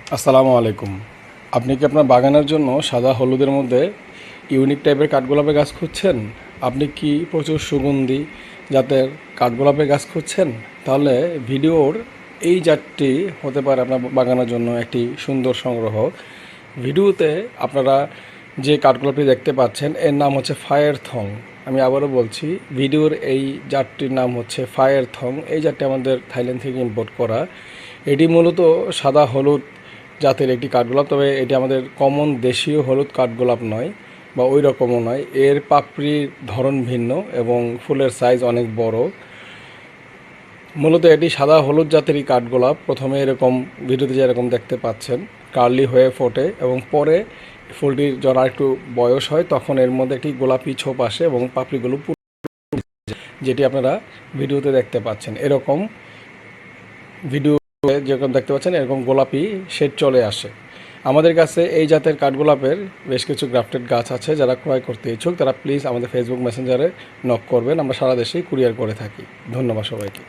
আসসালামু আলাইকুম। আপনি কি আপনার বাগানের জন্য সাদা হলুদের মধ্যে ইউনিক টাইপের কাঠগোলাপের গাছ খুঁজছেন? আপনি কি প্রচুর সুগন্ধি জাতের কাঠগোলাপের গাছ খুঁজছেন? তাহলে ভিডিওর এই জাতটি হতে পারে আপনার বাগানের জন্য একটি সুন্দর সংগ্রহ। ভিডিওতে আপনারা যে কাঠগোলাপটি দেখতে পাচ্ছেন এর নাম হচ্ছে ফায়ার থং। আমি আবারও বলছি, ভিডিওর এই জাতটির নাম হচ্ছে ফায়ার থং। এই জাতটি আমাদের থাইল্যান্ড থেকে ইম্পোর্ট করা। এটি মূলত সাদা হলুদ জাতের একটি কাঠগোলাপ, তবে এটি আমাদের কমন দেশীয় হলুদ কাঠগোলাপ নয় বা ওই রকমও নয়। এর পাপড়ির ধরন ভিন্ন এবং ফুলের সাইজ অনেক বড়। মূলত এটি সাদা হলুদ জাতেরই কাঠগোলাপ। প্রথমে এরকম ভিডিওতে যেরকম দেখতে পাচ্ছেন কার্লি হয়ে ফোটে এবং পরে ফুলটির যখন একটু বয়স হয় তখন এর মধ্যে একটি গোলাপি ছোপ আসে এবং পাপড়িগুলো যেটি আপনারা ভিডিওতে দেখতে পাচ্ছেন। এরকম ভিডিও যেরকম দেখতে পাচ্ছেন এরকম গোলাপি শেড চলে আসে। আমাদের কাছে এই জাতের কাঠগোলাপের বেশ কিছু গ্রাফটেড গাছ আছে। যারা ক্রয় করতে ইচ্ছুক তারা প্লিজ আমাদের ফেসবুক মেসেঞ্জারে নক করবেন। আমরা সারা দেশেই কুরিয়ার করে থাকি। ধন্যবাদ সবাইকে।